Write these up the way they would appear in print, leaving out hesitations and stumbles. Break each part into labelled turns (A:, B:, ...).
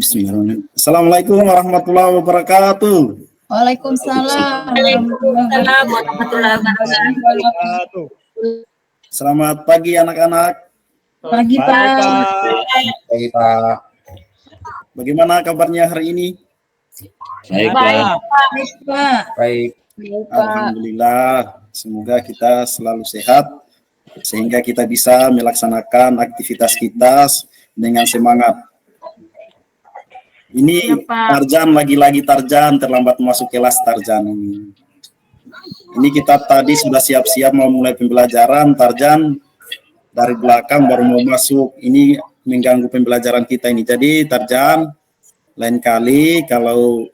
A: Bismillahirrahmanirrahim. Assalamualaikum warahmatullahi wabarakatuh.
B: Waalaikumsalam.
C: Waalaikumsalam warahmatullahi wabarakatuh.
A: Selamat pagi anak-anak.
B: Pagi Pak.
D: Pagi Pak.
A: Bagaimana kabarnya hari ini?
D: Baik
B: Pak.
D: Baik.
A: Alhamdulillah. Semoga kita selalu sehat sehingga kita bisa melaksanakan aktivitas kita dengan semangat. Ini Tarjan, lagi-lagi Tarjan terlambat masuk kelas Tarjan ini. Ini kita tadi sudah siap-siap mau mulai pembelajaran, Tarjan dari belakang baru mau masuk. Ini mengganggu pembelajaran kita ini. Jadi Tarjan, lain kali kalau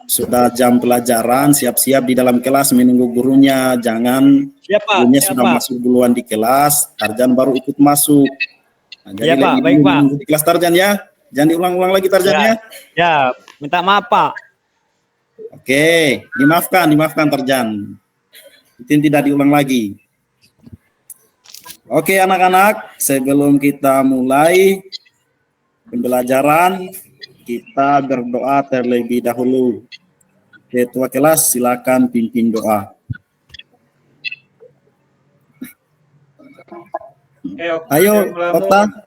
A: sudah jam pelajaran siap-siap di dalam kelas menunggu gurunya. Jangan gurunya sudah masuk duluan di kelas, Tarjan baru ikut masuk. Nah, jadi
E: Pak, baik Pak.
A: Di kelas Tarjan ya. Jangan diulang-ulang lagi Tarjannya.
E: Ya, minta maaf Pak.
A: Oke, dimaafkan Tarjan. Itu tidak diulang lagi. Oke anak-anak, sebelum kita mulai pembelajaran, kita berdoa terlebih dahulu. Ketua kelas silakan pimpin doa. Ayo, Okta.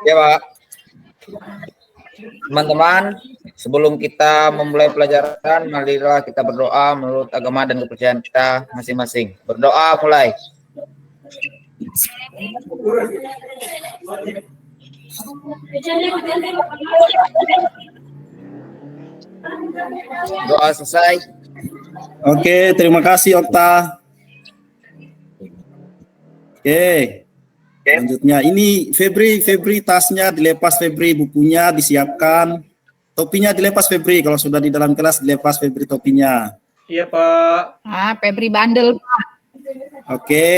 D: Ya Pak. Teman-teman, sebelum kita memulai pelajaran, marilah kita berdoa menurut agama dan kepercayaan kita masing-masing. Berdoa mulai. Doa selesai.
A: Oke, terima kasih Okta. Oke. Selanjutnya ini Febri tasnya dilepas, Febri bukunya disiapkan, topinya dilepas Febri, kalau sudah di dalam kelas dilepas Febri topinya.
C: Iya Pak.
B: Febri bandel Pak.
A: Oke.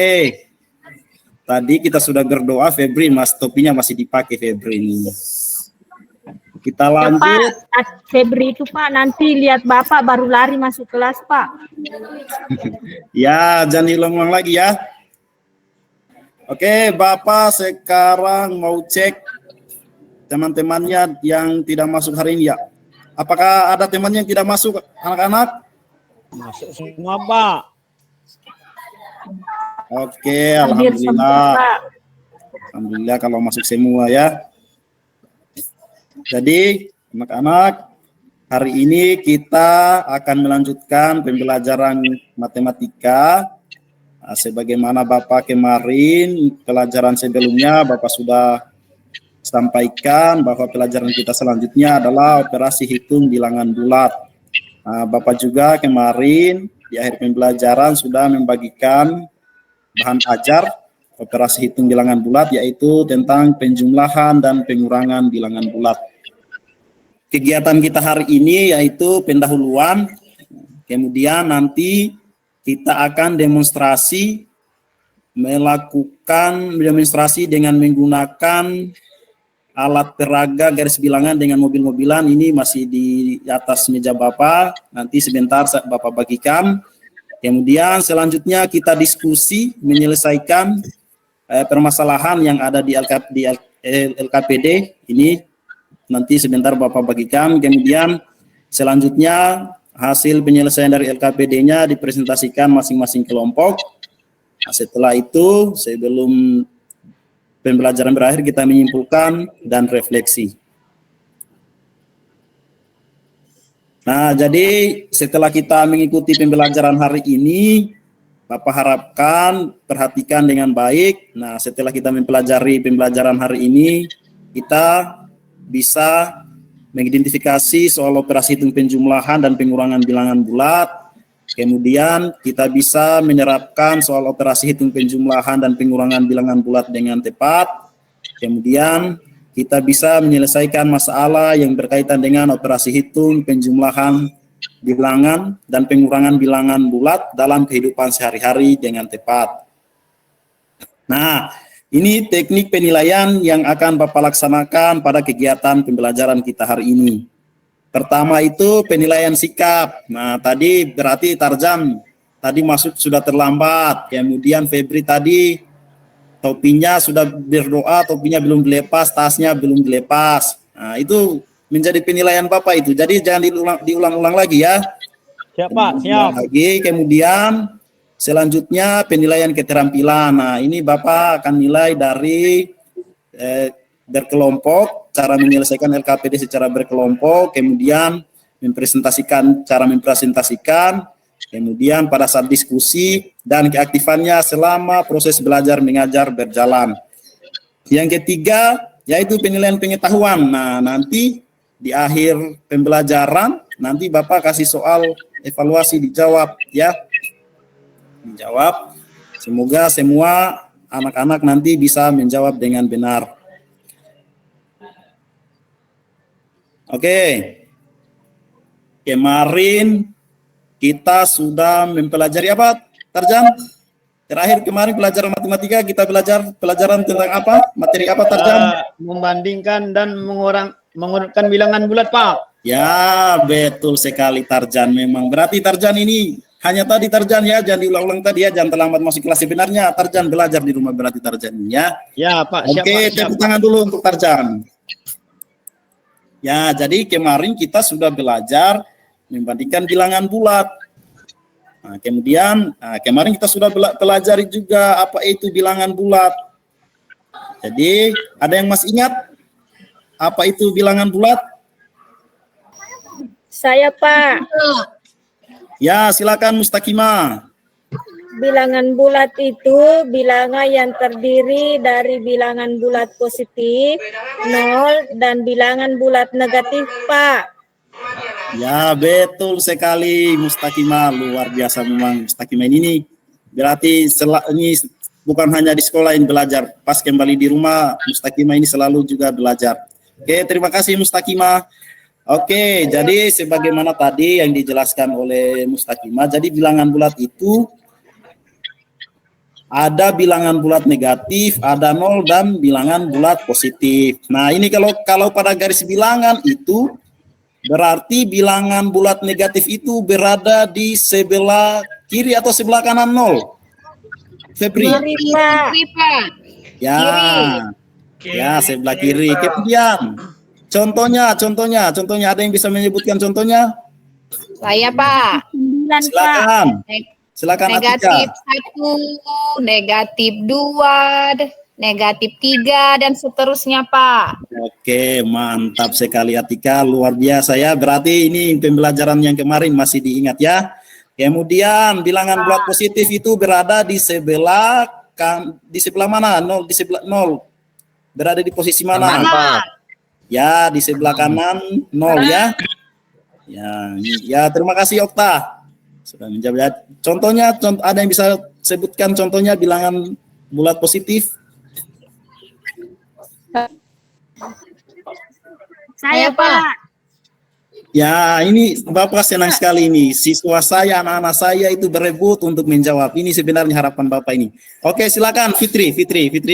A: Tadi kita sudah berdoa Febri, mas topinya masih dipakai Febri ini. Kita lanjut.
F: Ya, Pak, Febri itu Pak nanti lihat Bapak baru lari masuk kelas Pak.
A: Ya, jangan diulang-ulang lagi ya. Oke, Bapak sekarang mau cek teman-temannya yang tidak masuk hari ini ya. Apakah ada temannya yang tidak masuk, anak-anak?
E: Masuk semua Pak.
A: Oke, alhamdulillah. Alhamdulillah kalau masuk semua ya. Jadi, anak-anak, hari ini kita akan melanjutkan pembelajaran matematika. Sebagaimana Bapak kemarin pelajaran sebelumnya Bapak sudah sampaikan bahwa pelajaran kita selanjutnya adalah operasi hitung bilangan bulat. Bapak juga kemarin di akhir pembelajaran sudah membagikan bahan ajar operasi hitung bilangan bulat, yaitu tentang penjumlahan dan pengurangan bilangan bulat. Kegiatan kita hari ini yaitu pendahuluan, kemudian nanti kita akan melakukan demonstrasi dengan menggunakan alat peraga garis bilangan dengan mobil-mobilan. Ini masih di atas meja Bapak, nanti sebentar Bapak bagikan. Kemudian selanjutnya kita diskusi menyelesaikan permasalahan yang ada di LKPD. Ini nanti sebentar Bapak bagikan. Kemudian selanjutnya hasil penyelesaian dari LKPD-nya dipresentasikan masing-masing kelompok. Nah, setelah itu, sebelum pembelajaran berakhir, kita menyimpulkan dan refleksi. Nah, jadi setelah kita mengikuti pembelajaran hari ini, Bapak harapkan perhatikan dengan baik. Nah, setelah kita mempelajari pembelajaran hari ini, kita bisa mengidentifikasi soal operasi hitung penjumlahan dan pengurangan bilangan bulat. Kemudian kita bisa menerapkan soal operasi hitung penjumlahan dan pengurangan bilangan bulat dengan tepat. Kemudian kita bisa menyelesaikan masalah yang berkaitan dengan operasi hitung penjumlahan bilangan dan pengurangan bilangan bulat dalam kehidupan sehari-hari dengan tepat. Nah, ini teknik penilaian yang akan Bapak laksanakan pada kegiatan pembelajaran kita hari ini. Pertama itu penilaian sikap. Nah, tadi berarti Tarjan tadi masuk sudah terlambat. Kemudian Febri tadi topinya sudah berdoa, topinya belum dilepas, tasnya belum dilepas. Nah, itu menjadi penilaian Bapak itu. Jadi jangan diulang-ulang lagi ya.
E: Siap, Pak. Siap.
A: Lagi, kemudian selanjutnya penilaian keterampilan. Nah, ini Bapak akan nilai dari berkelompok, cara menyelesaikan LKPD secara berkelompok, kemudian cara mempresentasikan, kemudian pada saat diskusi, dan keaktifannya selama proses belajar mengajar berjalan. Yang ketiga, yaitu penilaian pengetahuan. Nah, nanti di akhir pembelajaran, nanti Bapak kasih soal evaluasi dijawab ya. Dijawab. Semoga semua anak-anak nanti bisa menjawab dengan benar. Oke. Kemarin kita sudah mempelajari apa, Tarjan? Terakhir kemarin pelajaran matematika kita belajar pelajaran tentang apa? Materi apa, Tarjan?
E: Membandingkan dan mengurutkan bilangan bulat, Pak.
A: Ya, betul sekali Tarjan. Memang berarti Tarjan ini hanya tadi Tarjan ya, jangan diulang-ulang tadi ya, jangan terlambat masuk kelas. Sebenarnya Tarjan belajar di rumah berarti Tarjan ya.
E: Ya, Pak. Siap,
A: Oke,
E: Pak. Siap.
A: tepuk tangan dulu untuk Tarjan. Ya, jadi kemarin kita sudah belajar membandingkan bilangan bulat. Nah, kemudian kemarin kita sudah pelajari juga apa itu bilangan bulat. Jadi, ada yang masih ingat apa itu bilangan bulat?
F: Saya, Pak.
A: Ya, silakan Mustaqimah.
F: Bilangan bulat itu bilangan yang terdiri dari bilangan bulat positif, 0, dan bilangan bulat negatif, Pak.
A: Ya, betul sekali Mustaqimah. Luar biasa memang Mustaqimah ini. Berarti ini bukan hanya di sekolah yang belajar. Pas kembali di rumah, Mustaqimah ini selalu juga belajar. Oke, terima kasih Mustaqimah. Oke, jadi sebagaimana tadi yang dijelaskan oleh Mustaqimah, jadi bilangan bulat itu ada bilangan bulat negatif, ada 0 dan bilangan bulat positif. Nah, ini kalau pada garis bilangan itu berarti bilangan bulat negatif itu berada di sebelah kiri atau sebelah kanan 0? Febri?
F: Kiri, Pak.
A: Ya. Ya, sebelah kiri. Kemudian contohnya ada yang bisa menyebutkan contohnya?
B: Saya, Pak.
F: 9, Pak.
A: Silakan. Silakan
B: Negatif
A: Atika.
B: 1, negatif 2, negatif 3, dan seterusnya, Pak.
A: Oke, mantap sekali Atika, luar biasa ya. Berarti ini pembelajaran yang kemarin masih diingat ya. Kemudian bilangan bulat positif itu berada di sebelah mana? 0, di sebelah 0. Berada di posisi mana? Ya, di sebelah kanan 0 ya. Ya, terima kasih Okta. Sudah menjawab. Contohnya, ada yang bisa sebutkan contohnya bilangan bulat positif?
F: Saya, Pak.
A: Ya, ini Bapak senang sekali ini. Siswa saya, anak-anak saya itu berebut untuk menjawab. Ini sebenarnya harapan Bapak ini. Oke, silakan Fitri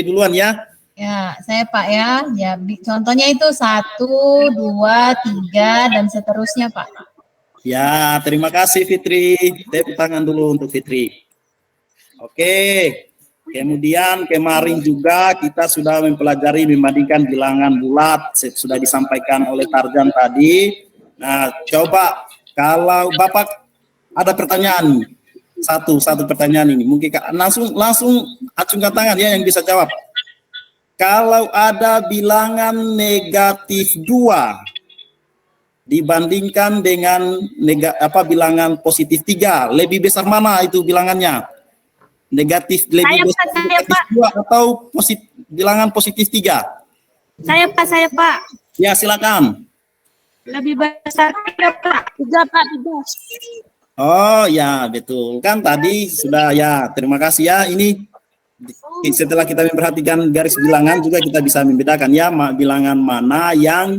A: duluan ya.
B: Ya, saya Pak ya. Ya, contohnya itu 1, 2, 3, dan seterusnya, Pak.
A: Ya, terima kasih Fitri. Tepuk tangan dulu untuk Fitri. Oke. Kemudian kemarin juga kita sudah mempelajari membandingkan bilangan bulat. Sudah disampaikan oleh Tarjan tadi. Nah, coba kalau Bapak ada pertanyaan satu pertanyaan ini. Mungkin langsung acungkan tangan ya yang bisa jawab. Kalau ada bilangan negatif 2 dibandingkan dengan bilangan positif 3, lebih besar mana itu bilangannya? Negatif lebih besar negatif 2 atau bilangan positif 3?
F: Saya, Pak.
A: Ya, silakan.
F: Lebih besar 3, Pak. 3, Pak. 3.
A: Oh, ya, betul. Kan tadi sudah ya, terima kasih ya. Ini setelah kita memperhatikan garis bilangan juga kita bisa membedakan ya bilangan mana yang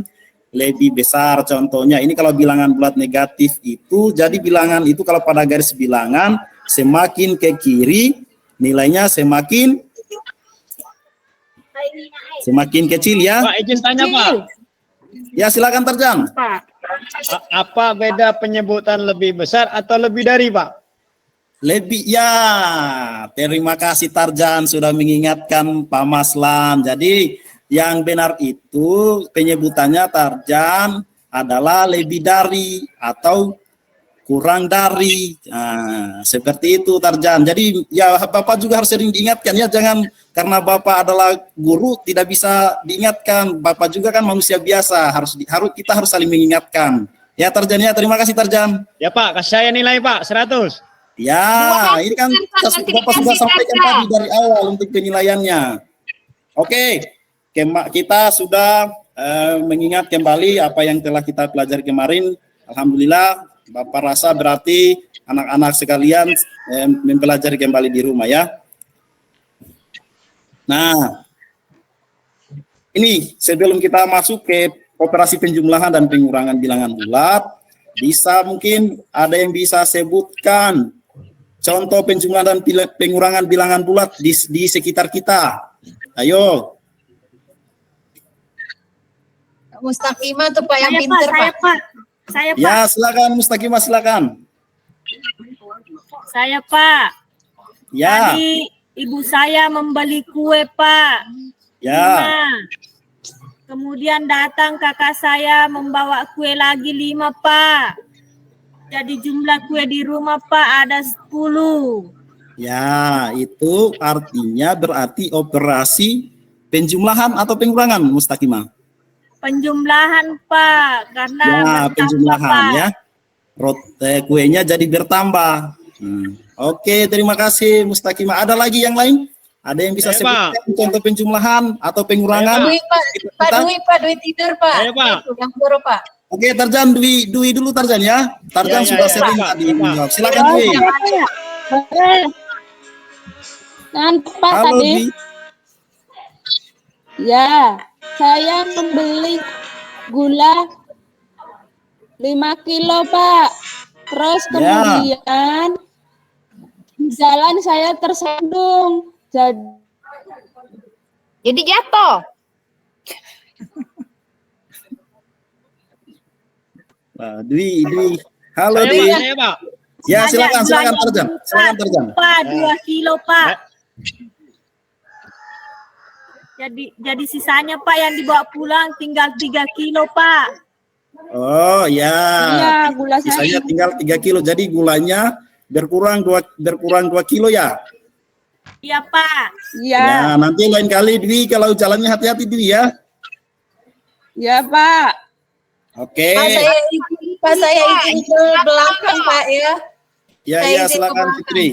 A: lebih besar. Contohnya ini kalau bilangan bulat negatif itu, jadi bilangan itu kalau pada garis bilangan semakin ke kiri nilainya semakin kecil ya.
E: Pak, izin tanya, Pak.
A: Ya, silakan Tarjan.
F: Pak.
E: Apa beda penyebutan lebih besar atau lebih dari, Pak?
A: Lebih ya, terima kasih Tarjan sudah mengingatkan Pak Maslan. Jadi yang benar itu penyebutannya Tarjan adalah lebih dari atau kurang dari. Nah, seperti itu Tarjan. Jadi ya Bapak juga harus sering diingatkan ya, jangan karena Bapak adalah guru tidak bisa diingatkan. Bapak juga kan manusia biasa, kita harus saling mengingatkan. Ya Tarjan ya, terima kasih Tarjan.
E: Ya Pak, kasih saya nilai Pak 100.
A: Ya, ini kan Bapak sudah sampaikan tadi dari awal untuk penilaiannya. Oke, kita sudah mengingat kembali apa yang telah kita pelajari kemarin. Alhamdulillah, Bapak rasa berarti anak-anak sekalian mempelajari kembali di rumah ya. Nah, ini sebelum kita masuk ke operasi penjumlahan dan pengurangan bilangan bulat, bisa mungkin ada yang bisa sebutkan contoh penjumlahan dan pengurangan bilangan bulat di sekitar kita. Ayo.
B: Mustaqimah tuh Pak yang pinter Pak.
F: Saya Pak.
A: Ya, silakan Mustaqimah, silakan.
F: Saya Pak.
A: Ya.
F: Tadi ibu saya membeli kue Pak.
A: Ya.
F: 5. Kemudian datang kakak saya membawa kue lagi 5 Pak. Jadi jumlah kue di rumah Pak ada 10.
A: Ya, itu artinya berarti operasi penjumlahan atau pengurangan Mustaqimah?
F: Penjumlahan Pak, karena
A: Ya, penjumlahan
F: Pak.
A: ya. Kuenya jadi bertambah. Oke, terima kasih Mustaqimah. Ada lagi yang lain? Ada yang bisa sebutkan contoh penjumlahan atau pengurangan?
B: Dwi Pak, Dwi tidur Pak.
E: Ayo, Pak.
B: Itu yang buruk Pak.
A: Oke, Tarjan, Dwi dulu Tarjan ya. Tarjan
E: Ya,
A: sudah
E: ya,
A: sering
E: Pak.
A: tadi menjawab. Silakan Dwi.
G: Nampak
A: Halo
G: tadi?
A: Dwi.
G: Ya, saya membeli gula 5 kilo, Pak. Terus
A: Ya.
G: kemudian di jalan saya tersandung.
B: Jadi jatuh.
A: Nah, Dwi. Halo
E: Saya
A: Dwi.
E: Pak, saya Pak.
A: Ya, silakan Tarjan. Silakan Tarjan.
F: Pak, 2 kilo Pak. Jadi sisanya Pak yang dibawa pulang tinggal 3 kilo Pak.
A: Oh ya.
G: Iya, gula saya.
A: Sisanya tinggal 3 kilo. Jadi gulanya berkurang 2 kilo ya.
F: Iya Pak.
G: Iya,
A: Ya, nanti lain kali Dwi kalau jalannya hati-hati Dwi ya.
G: ya, Pak.
A: Oke.
B: Pak saya izin ke belakang Pak ya.
A: Ya,
B: Saya izin ke
A: silakan
B: belakang.
A: Fitri.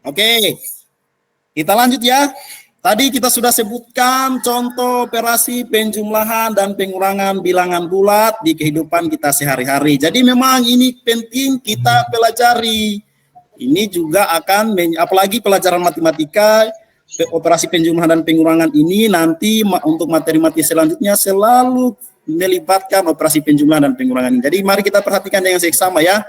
A: Oke. Kita lanjut ya. Tadi kita sudah sebutkan contoh operasi penjumlahan dan pengurangan bilangan bulat di kehidupan kita sehari-hari. Jadi memang ini penting kita pelajari. Ini juga akan, apalagi pelajaran matematika, operasi penjumlahan dan pengurangan ini nanti untuk materi-materi selanjutnya selalu melibatkan operasi penjumlahan dan pengurangan ini. Jadi mari kita perhatikan dengan seksama ya.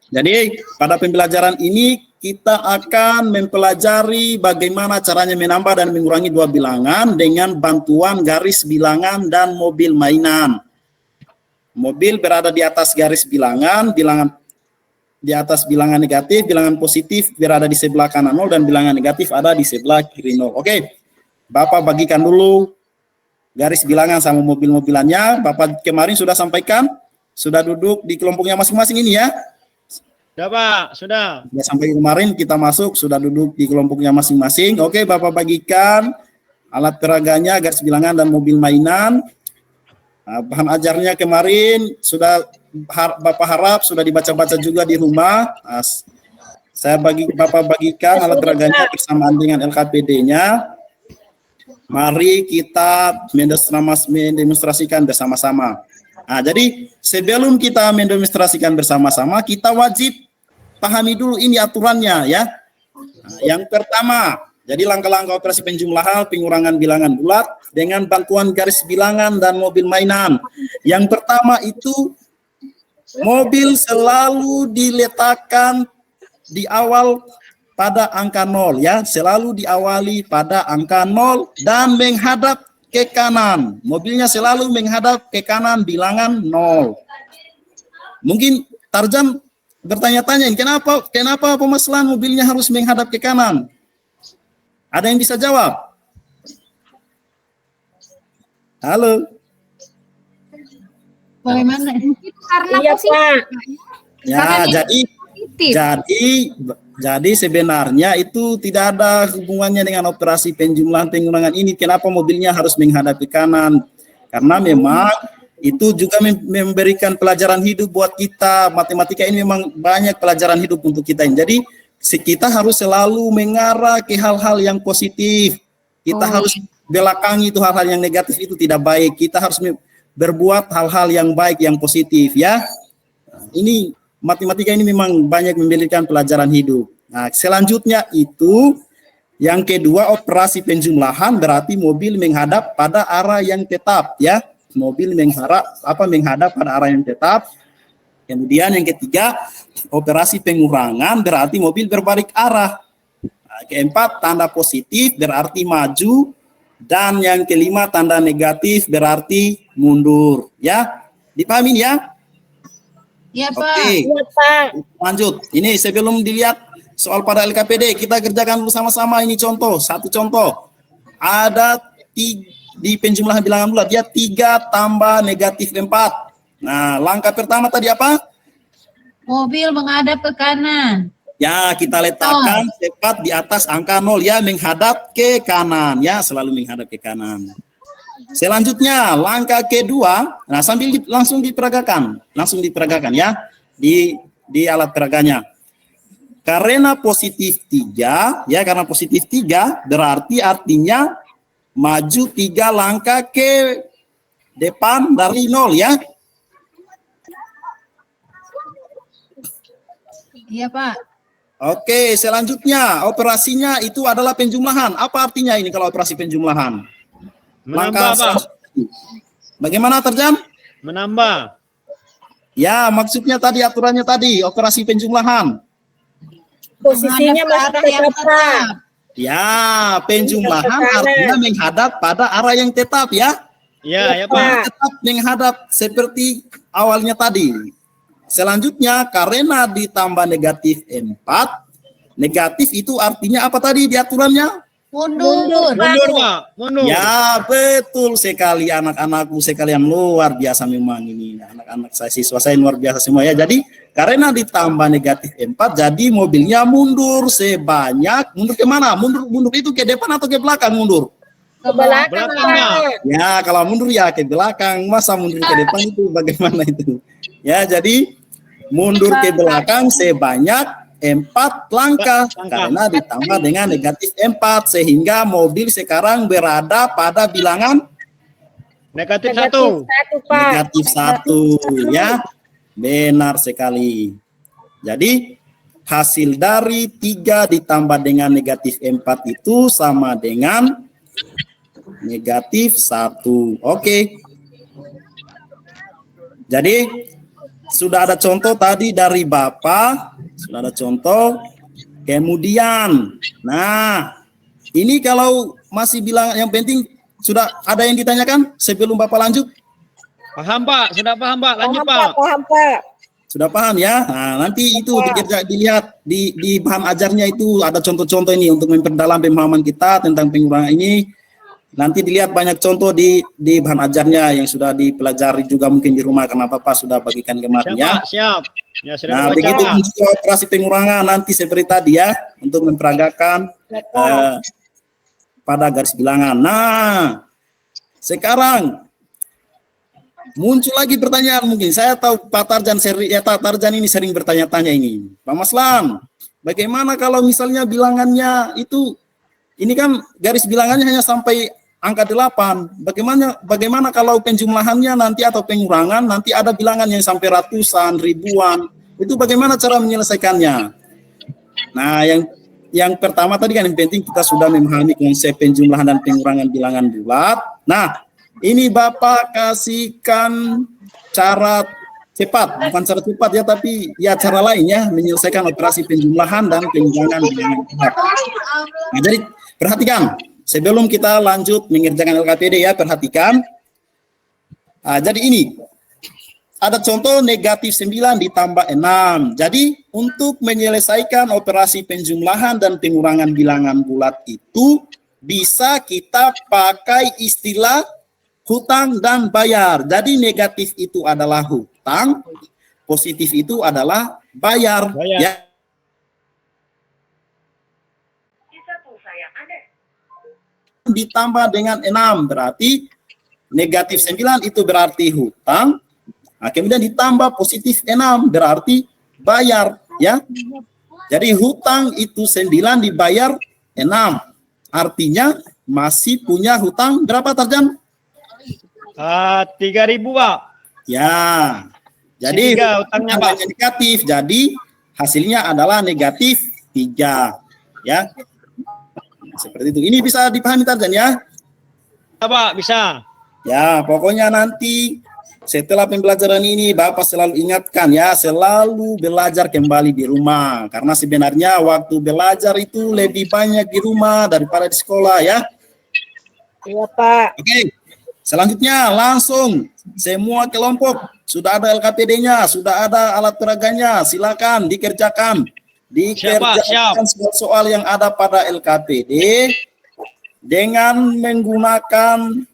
A: Jadi pada pembelajaran ini kita akan mempelajari bagaimana caranya menambah dan mengurangi dua bilangan dengan bantuan garis bilangan dan mobil mainan. Mobil berada di atas garis bilangan di atas bilangan negatif, bilangan positif berada di sebelah kanan 0 dan bilangan negatif ada di sebelah kiri 0. Oke. Bapak bagikan dulu garis bilangan sama mobil-mobilannya. Bapak kemarin sudah sampaikan, sudah duduk di kelompoknya masing-masing ini ya.
E: Sudah Pak, sudah.
A: Ya, sampai kemarin kita masuk sudah duduk di kelompoknya masing-masing. Oke, Bapak bagikan alat peraganya, garis bilangan dan mobil mainan. Nah, bahan ajarnya kemarin sudah Bapak harap sudah dibaca-baca juga di rumah. Nah, Bapak bagikan alat peraganya bersamaan dengan LKPD-nya. Mari kita mendemonstrasikan bersama-sama. Nah, jadi sebelum kita mendemonstrasikan bersama-sama, kita wajib pahami dulu ini aturannya ya. Nah, yang pertama, jadi langkah-langkah operasi penjumlahan, pengurangan bilangan bulat dengan bantuan garis bilangan dan mobil mainan. Yang pertama itu mobil selalu diletakkan di awal pada angka 0 ya, selalu diawali pada angka 0 dan menghadap ke kanan. Mobilnya selalu menghadap ke kanan bilangan 0. Mungkin Tarjan bertanya-tanya, kenapa pemesanan mobilnya harus menghadap ke kanan? Ada yang bisa jawab? Halo.
B: Bagaimana?
H: Karena
F: Iya,
H: positif.
F: Pak.
A: Ya, jadi sebenarnya itu tidak ada hubungannya dengan operasi penjumlahan pengurangan ini. Kenapa mobilnya harus menghadap ke kanan? Karena memang itu juga memberikan pelajaran hidup buat kita. Matematika ini memang banyak pelajaran hidup untuk kita. Jadi kita harus selalu mengarah ke hal-hal yang positif. Kita harus belakangi itu hal-hal yang negatif, itu tidak baik. Kita harus berbuat hal-hal yang baik, yang positif, ya. Ini matematika ini memang banyak memberikan pelajaran hidup. Nah, selanjutnya itu yang kedua, operasi penjumlahan berarti mobil menghadap pada arah yang tetap, ya. Mobil menghadap pada arah yang tetap. Kemudian yang ketiga, operasi pengurangan berarti mobil berbalik arah. Nah, keempat, tanda positif berarti maju, dan yang kelima, tanda negatif berarti mundur, ya. Dipahami ya?
B: Iya, Pak.
A: Oke.
F: Iya, Pak.
A: Lanjut. Ini sebelum dilihat soal pada LKPD, kita kerjakan dulu sama-sama. Ini contoh, satu contoh. Ada di penjumlahan bilangan bulat, dia 3 tambah negatif 4. Nah, langkah pertama tadi apa?
B: Mobil menghadap ke kanan.
A: Ya, kita letakkan tepat di atas angka 0, ya, menghadap ke kanan, ya, selalu menghadap ke kanan. Selanjutnya, langkah kedua, nah sambil langsung diperagakan, ya, di alat peraganya. Karena positif 3, ya, karena positif 3 berarti artinya maju 3 langkah ke depan dari 0, ya.
B: Iya, Pak.
A: Oke, selanjutnya operasinya itu adalah penjumlahan. Apa artinya ini kalau operasi penjumlahan?
E: Menambah, Pak.
A: Bagaimana, Terjam?
E: Menambah.
A: Ya, maksudnya tadi aturannya tadi operasi penjumlahan.
F: Posisinya
B: Menghadap ke
F: masih
B: arah yang
F: tetap, Pak.
A: Ya, penjumlahan artinya menghadap pada arah yang tetap, ya.
E: Ya, ya, Pak.
A: Tetap menghadap seperti awalnya tadi. Selanjutnya, karena ditambah negatif 4, negatif itu artinya apa tadi di aturannya?
B: Mundur.
E: Mundur, Pak. Mundur.
A: Ya, betul sekali anak-anakku sekalian, luar biasa memang ini. Anak-anak saya, siswa saya luar biasa semua, ya. Jadi, karena ditambah negatif 4, jadi mobilnya mundur sebanyak, mundur ke mana? Mundur itu ke depan atau ke belakang mundur?
F: Ke belakang,
E: Belakangnya.
F: Pak.
A: Ya, kalau mundur ya ke belakang. Masa mundur ke depan itu bagaimana itu? Ya, jadi mundur ke belakang sebanyak 4 langkah karena ditambah dengan negatif 4, sehingga mobil sekarang berada pada bilangan
E: Negatif 1.
F: Negatif 1, Pak.
A: negatif 1, ya. Benar sekali. Jadi hasil dari 3 ditambah dengan negatif 4 itu sama dengan negatif 1. Oke. Jadi sudah ada contoh tadi dari Bapak, sudah ada contoh. Kemudian, nah, ini kalau masih bilang yang penting sudah ada yang ditanyakan sebelum Bapak lanjut?
E: Paham, Pak. Sudah paham, Pak. Lanjut,
F: Paham,
E: Pak.
F: Pak. Paham, Pak.
A: Sudah paham, ya? Nah, nanti itu dilihat di bahan ajarnya itu ada contoh-contoh ini untuk memperdalam pemahaman kita tentang pengurangan ini. Nanti dilihat banyak contoh di bahan ajarnya yang sudah dipelajari juga mungkin di rumah karena Bapak sudah bagikan kemarin,
E: Siap,
A: ya.
E: Pak. Siap. Ya, sudah
A: Nah,
E: dibaca,
A: begitu
E: Pak.
A: untuk operasi pengurangan nanti seperti tadi, ya, untuk memperagakan pada garis bilangan. Nah, sekarang muncul lagi pertanyaan, mungkin saya tahu Pak Tarjan ini sering bertanya-tanya ini. Pak Maslan, bagaimana kalau misalnya bilangannya itu, ini kan garis bilangannya hanya sampai angka 8. Bagaimana kalau penjumlahannya nanti atau pengurangan nanti ada bilangan yang sampai ratusan, ribuan. Itu bagaimana cara menyelesaikannya? Nah, yang pertama tadi kan yang penting kita sudah memahami konsep penjumlahan dan pengurangan bilangan bulat. Nah, ini Bapak kasihkan cara cepat, bukan cara cepat ya, tapi ya cara lain ya menyelesaikan operasi penjumlahan dan pengurangan bilangan bulat. Nah, jadi perhatikan. Sebelum kita lanjut mengerjakan LKPD, ya, perhatikan. Jadi ini ada contoh negatif 9 ditambah 6. Jadi untuk menyelesaikan operasi penjumlahan dan pengurangan bilangan bulat itu bisa kita pakai istilah hutang dan bayar. Jadi negatif itu adalah hutang, positif itu adalah bayar.
E: Bayar.
A: Ya. Ditambah dengan 6 berarti negatif 9 itu berarti hutang. Nah, kemudian ditambah positif 6 berarti bayar, ya. Jadi hutang itu 9 dibayar 6. Artinya masih punya hutang berapa, Tarjan?
E: 3.000 Pak.
A: Ya. Jadi
E: Tiga hutangnya, Pak.
A: negatif. Jadi hasilnya adalah negatif 3, ya. Seperti itu. Ini bisa dipahami, Tarjan, ya?
E: Ya, Pak, bisa.
A: Ya, pokoknya nanti setelah pembelajaran ini Bapak selalu ingatkan ya, selalu belajar kembali di rumah. Karena sebenarnya waktu belajar itu lebih banyak di rumah daripada di sekolah ya.
F: Iya, Pak.
A: Oke, selanjutnya langsung semua kelompok sudah ada LKPD-nya, sudah ada alat peraganya, silakan dikerjakan. Dikerjakan soal yang ada pada LKPD dengan menggunakan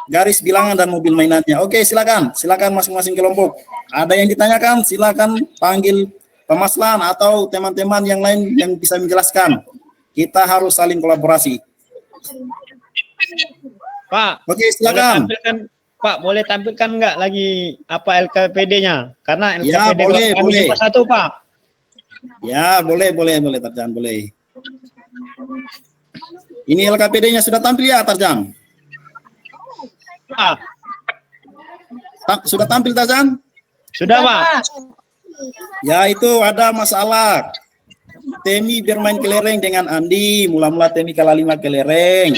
A: garis bilangan dan mobil mainannya. Oke, silakan masing-masing kelompok. Ada yang ditanyakan, silakan panggil pemaslan atau teman-teman yang lain yang bisa menjelaskan. Kita harus saling kolaborasi.
E: Pak.
A: Oke, silakan.
E: Boleh tampilkan enggak lagi apa LKPD-nya? Karena
A: Ya,
E: LKPD
A: boleh,
E: kami
A: boleh.
E: cuma satu, Pak.
A: Ya, boleh, Tarjan, boleh. Ini LKPD-nya sudah tampil ya, Tarjan?
E: Pak.
A: Sudah tampil, Tarjan?
E: Sudah, Pak.
A: Ya, itu ada masalah. Temi bermain kelereng dengan Andi. Mula-mula Temi kalah 5 kelereng.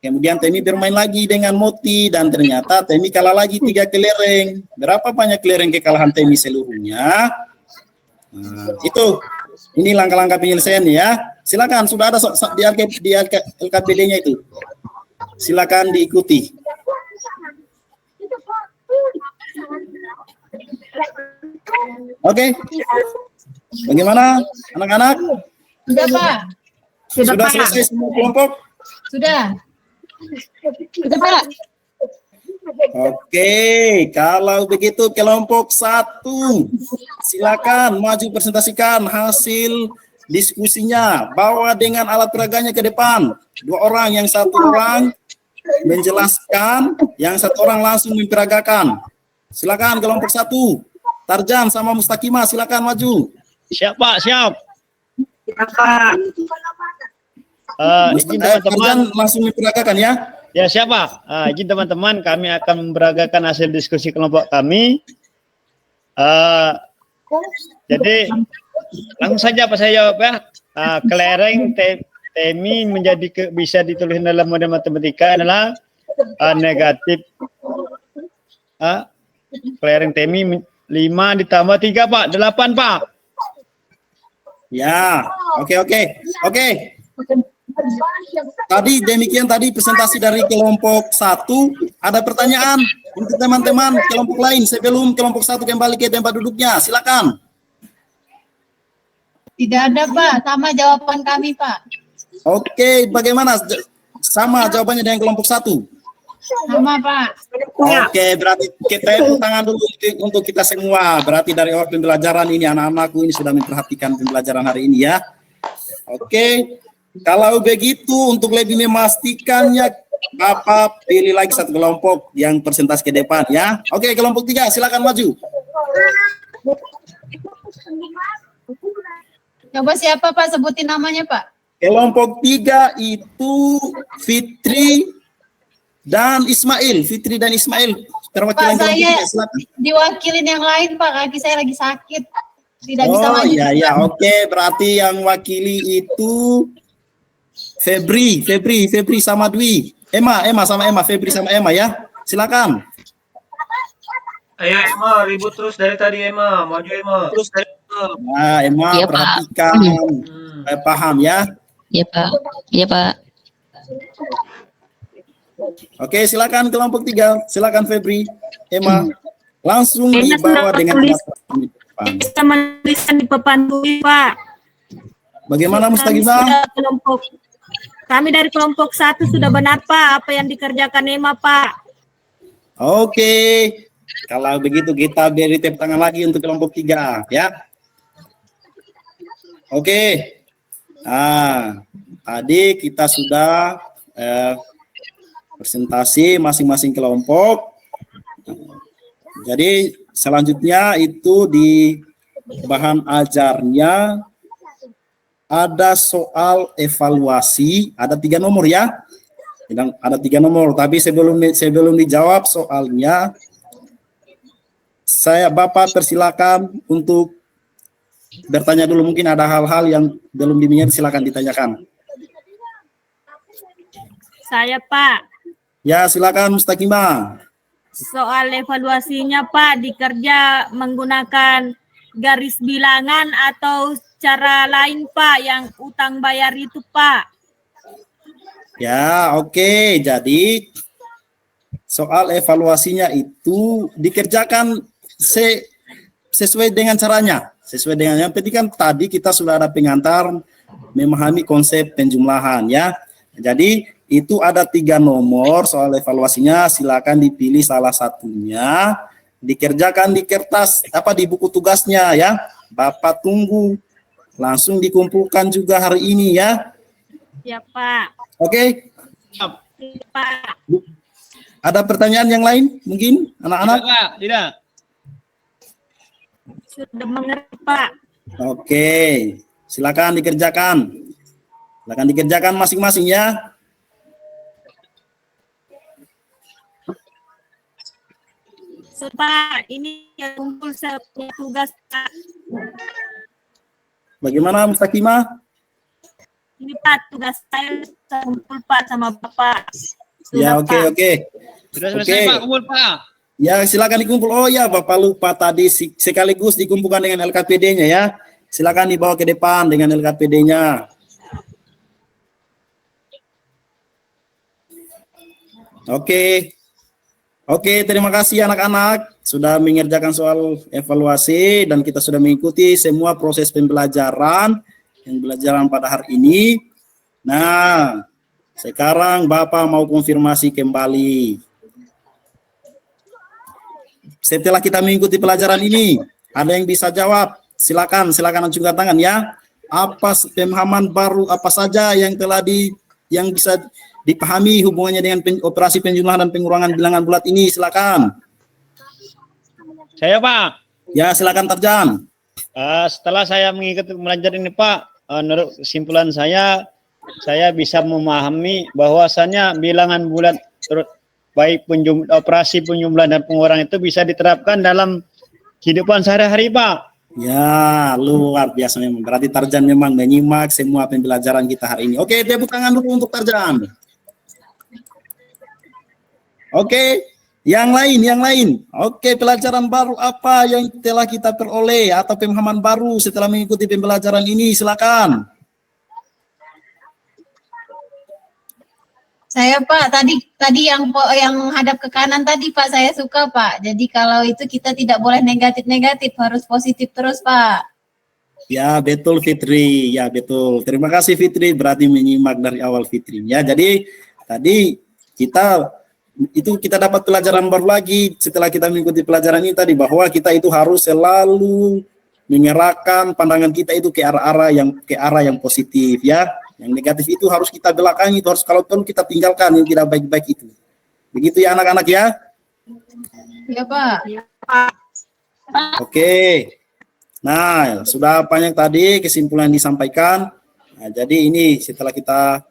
A: Kemudian Temi bermain lagi dengan Moti. Dan ternyata Temi kalah lagi 3 kelereng. Berapa banyak kelereng kekalahan Temi seluruhnya? Nah, itu. Ini langkah-langkah penyelesaian ya. Silakan, sudah ada di LKPD-nya itu. Silakan diikuti. Oke. Bagaimana anak-anak?
B: Sudah, Pak.
A: Sudah selesai semua kelompok?
B: Sudah.
G: Sudah, Pak.
A: Oke, kalau begitu kelompok 1 silakan maju presentasikan hasil diskusinya. Bawa dengan alat peraganya ke depan. 2 orang, yang 1 orang menjelaskan, yang 1 orang langsung memperagakan. Silakan kelompok 1. Tarjan sama Mustakimah silakan maju.
E: Siap, Pak, siap.
C: Pak.
E: Izin teman-teman.
A: Tarjan langsung memperagakan ya.
E: Ya, siap, Pak. Izin teman-teman, kami akan memperagakan hasil diskusi kelompok kami. Jadi langsung saja Pak saya jawab ya. Kelereng Temi bisa ditulis dalam model matematika adalah negatif kelereng Temi 5 ditambah 3, Pak. 8, Pak.
A: Ya, oke. Tadi demikian tadi presentasi dari kelompok 1. Ada pertanyaan untuk teman-teman kelompok lain sebelum kelompok 1 kembali ke tempat duduknya. Silakan.
B: Tidak ada, Pak. Sama jawaban kami, Pak.
A: Oke, bagaimana? Sama jawabannya dengan kelompok 1.
B: Sama, Pak.
A: Oke, berarti kita tepuk tangan dulu untuk kita semua. Berarti dari awal pembelajaran ini anak-anakku ini sudah memperhatikan pembelajaran hari ini ya. Oke. Kalau begitu untuk lebih memastikannya Bapak pilih lagi 1 kelompok yang presentasi ke depan ya. Oke, kelompok 3 silakan maju.
B: Coba siapa, Pak? Sebutin namanya, Pak.
A: Kelompok 3 itu Fitri dan Ismail. Fitri dan Ismail. Perwakilan
B: Pak,
A: kelompok
B: saya
A: 3, silakan.
B: diwakilin yang lain, Pak. Kaki saya lagi sakit. Tidak bisa
A: Oh
B: maju.
A: iya, oke. Berarti yang wakili itu Febri sama Dwi. Emma sama Emma, Febri sama Emma ya. Silakan.
C: Ayo Emma, ribut terus dari tadi Emma. Maju Emma. Terus dari
A: Nah, Emma
H: Iya, Pak.
A: perhatikan. Paham ya.
H: Iya, Pak. Iya, Pak.
A: Oke, silakan kelompok 3. Silakan Febri, Emma. Langsung
F: Saya
A: dibawa
F: sudah
A: dengan
F: tulis.
A: data di depan.
F: Bisa menuliskan di papan tulis, Pak.
A: Bagaimana
F: Kami
A: Mustaqimah?
F: sudah kami dari kelompok 1 sudah benar, Pak, apa yang dikerjakan Ema, Pak.
A: Oke. Kalau begitu kita beri tepuk tangan lagi untuk kelompok 3 ya. Oke. Nah, tadi kita sudah presentasi masing-masing kelompok. Jadi selanjutnya itu di bahan ajarnya ada soal evaluasi, ada 3 nomor ya. Ada 3 nomor, tapi sebelum dijawab soalnya, Bapak persilakan untuk bertanya dulu, mungkin ada hal-hal yang belum dimingat, silakan ditanyakan.
F: Saya, Pak.
A: Ya, silakan Mustaqimah.
F: Soal evaluasinya, Pak, dikerja menggunakan garis bilangan atau cara lain, Pak, yang utang bayar itu, Pak.
A: Ya, oke. Jadi soal evaluasinya itu dikerjakan sesuai dengan caranya. Sesuai dengan yang penting kan tadi kita sudah ada pengantar memahami konsep penjumlahan ya. Jadi itu ada 3 nomor soal evaluasinya, silakan dipilih salah satunya, dikerjakan di kertas di buku tugasnya ya. Bapak tunggu langsung dikumpulkan juga hari ini ya.
F: Ya, Pak.
A: Oke.
F: Pak.
A: Ada pertanyaan yang lain mungkin anak-anak?
E: Tidak.
F: Sudah mengerti, Pak.
A: Oke, silakan dikerjakan. Silakan dikerjakan masing-masing ya.
F: Pak, ini yang kumpul saya punya tugas, Pak.
A: Bagaimana Mustaqimah?
F: Ini, Pak, tugas saya kumpul, Pak, sama Bapak.
A: Ya,
F: Sudah, Pak.
A: oke.
E: Sudah selesai,
A: Oke.
E: Pak. Kumpul, Pak.
A: Ya, silakan dikumpul. Oh ya, Bapak lupa tadi sekaligus dikumpulkan dengan LKPD-nya ya. Silakan dibawa ke depan dengan LKPD-nya. Oke. Oke, terima kasih anak-anak sudah mengerjakan soal evaluasi dan kita sudah mengikuti semua proses pembelajaran pada hari ini. Nah, sekarang Bapak mau konfirmasi kembali. Setelah kita mengikuti pelajaran ini, ada yang bisa jawab? Silakan ajukan tangan ya. Apa pemahaman baru apa saja yang yang bisa dipahami hubungannya dengan operasi penjumlahan dan pengurangan bilangan bulat ini? Silakan.
E: Saya, Pak.
A: Ya, silakan Tarjan.
E: Setelah saya mengikuti pelajaran ini, Pak, menurut kesimpulan saya bisa memahami bahwasannya bilangan bulat baik operasi penjumlahan dan pengurangan itu bisa diterapkan dalam kehidupan sehari-hari, Pak.
A: Ya, luar biasa memang. Berarti Tarjan memang menyimak semua pembelajaran kita hari ini. Oke, tepuk tangan dulu untuk Tarjan. Oke, yang lain. Oke, pelajaran baru apa yang telah kita peroleh atau pemahaman baru setelah mengikuti pembelajaran ini? Silakan.
B: Saya, Pak, tadi yang hadap ke kanan tadi, Pak, saya suka, Pak. Jadi kalau itu kita tidak boleh negatif-negatif, harus positif terus, Pak.
A: Ya, betul Fitri. Ya, betul. Terima kasih Fitri, berarti menyimak dari awal Fitri. Ya, jadi tadi kita dapat pelajaran baru lagi setelah kita mengikuti pelajaran ini tadi, bahwa kita itu harus selalu mengerahkan pandangan kita itu ke arah yang positif ya. Yang negatif itu harus kita belakangi, itu harus kalau perlu kita tinggalkan yang tidak baik-baik itu. Begitu ya anak-anak ya?
B: Ya, Pak.
A: Oke. Nah, sudah banyak tadi kesimpulan yang disampaikan. Nah, jadi ini setelah kita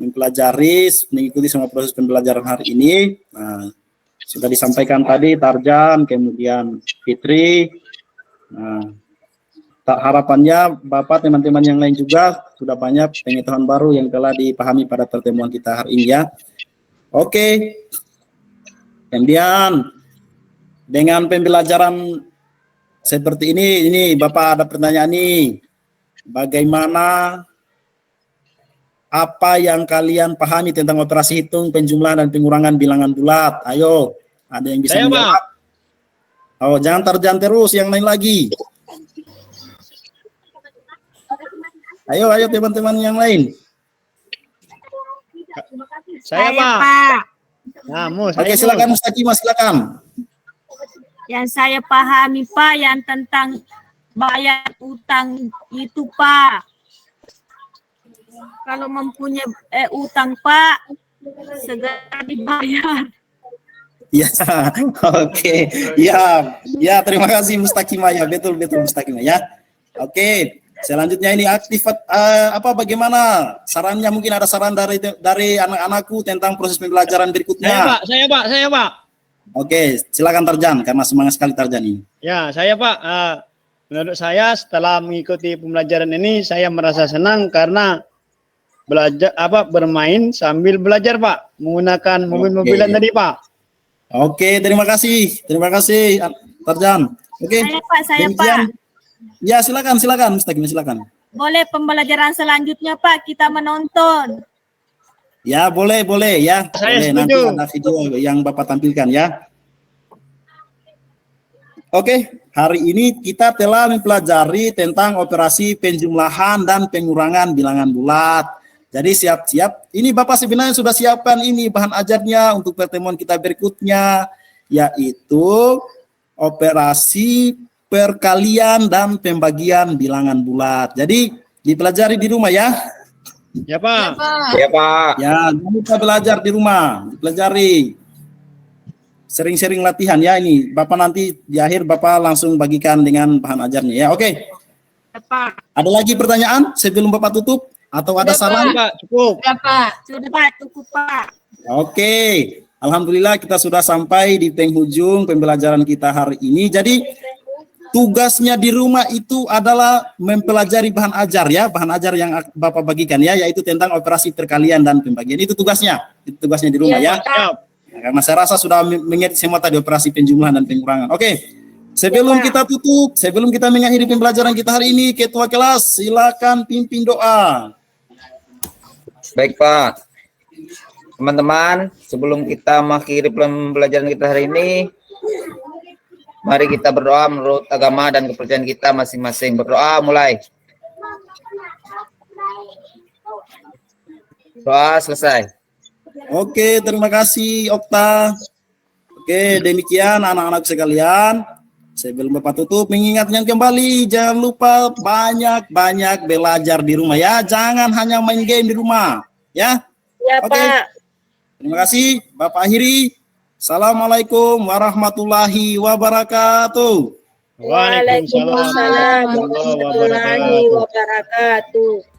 A: mengikuti semua proses pembelajaran hari ini, nah, sudah disampaikan tadi Tarjan, kemudian Fitri. Nah, harapannya Bapak, teman-teman yang lain juga sudah banyak pengetahuan baru yang telah dipahami pada pertemuan kita hari ini ya. Oke. Kemudian dengan pembelajaran seperti ini Bapak ada pertanyaan nih. Bagaimana apa yang kalian pahami tentang operasi hitung, penjumlahan dan pengurangan bilangan bulat? Ayo, ada yang bisa menjawab? Oh, jangan Tarjan terus, yang lain lagi. Ayo teman-teman yang lain.
E: Saya, Pak.
F: Pak.
E: Nah, Mus,
A: Oke,
E: saya,
A: silakan
E: Mus.
A: Mustakimah, silakan.
F: Yang saya pahami Pak, yang tentang bayar utang itu Pak. Kalau mempunyai utang Pak, segera dibayar.
A: Ya, oke. Ya, terima kasih Mustakimah ya, betul Mustakimah ya. Oke, selanjutnya ini bagaimana sarannya? Mungkin ada saran dari anak-anakku tentang proses pembelajaran berikutnya.
E: Saya, Pak.
A: Oke, silakan Tarjan karena semangat sekali Tarjan ini.
E: Ya, saya, Pak. Menurut saya setelah mengikuti pembelajaran ini saya merasa senang karena bermain sambil belajar, Pak, menggunakan mobil-mobilan tadi, Pak.
A: Oke, terima kasih Tarjan. Oke.
F: Saya
A: demikian.
F: Pak.
A: Ya, silakan Mustakimah, silakan.
F: Boleh pembelajaran selanjutnya Pak, kita menonton.
A: Ya, boleh ya.
E: Saya
A: Boleh, nanti
E: setuju.
A: ada video yang Bapak tampilkan ya. Oke, hari ini kita telah mempelajari tentang operasi penjumlahan dan pengurangan bilangan bulat. Jadi siap-siap. Ini Bapak sebenarnya sudah siapkan ini bahan ajarnya untuk pertemuan kita berikutnya, yaitu operasi perkalian dan pembagian bilangan bulat. Jadi dipelajari di rumah ya.
E: Ya, Pak.
D: Ya, Pak.
A: Ya, jangan lupa belajar di rumah, pelajari. Sering-sering latihan ya ini. Bapak nanti di akhir Bapak langsung bagikan dengan bahan ajarnya ya. Oke. Ada lagi pertanyaan sebelum Bapak tutup atau ada saran?
E: Pak, cukup.
B: Ya Pak.
F: Sudah Pak, cukup Pak.
A: Oke. Alhamdulillah kita sudah sampai di penghujung pembelajaran kita hari ini. Jadi tugasnya di rumah itu adalah mempelajari bahan ajar ya, bahan ajar yang Bapak bagikan ya, yaitu tentang operasi perkalian dan pembagian. Itu tugasnya di rumah ya.
E: Siap.
A: Nah, karena saya rasa sudah mengerti semua tadi operasi penjumlahan dan pengurangan. Oke. Sebelum kita tutup, sebelum kita mengakhiri pembelajaran kita hari ini, Ketua kelas silakan pimpin doa.
D: Baik, Pak. Teman-teman, sebelum kita mengakhiri pembelajaran kita hari ini, mari kita berdoa menurut agama dan kepercayaan kita masing-masing. Berdoa mulai. Doa selesai.
A: Oke, terima kasih Okta. Oke, demikian anak-anak sekalian. Sebelum Bapak tutup, mengingatkan kembali, jangan lupa banyak-banyak belajar di rumah ya. Jangan hanya main game di rumah, ya.
F: Ya
A: Oke.
F: Pak.
A: Terima kasih, Bapak akhiri. Assalamualaikum warahmatullahi wabarakatuh.
F: Waalaikumsalam warahmatullahi wabarakatuh.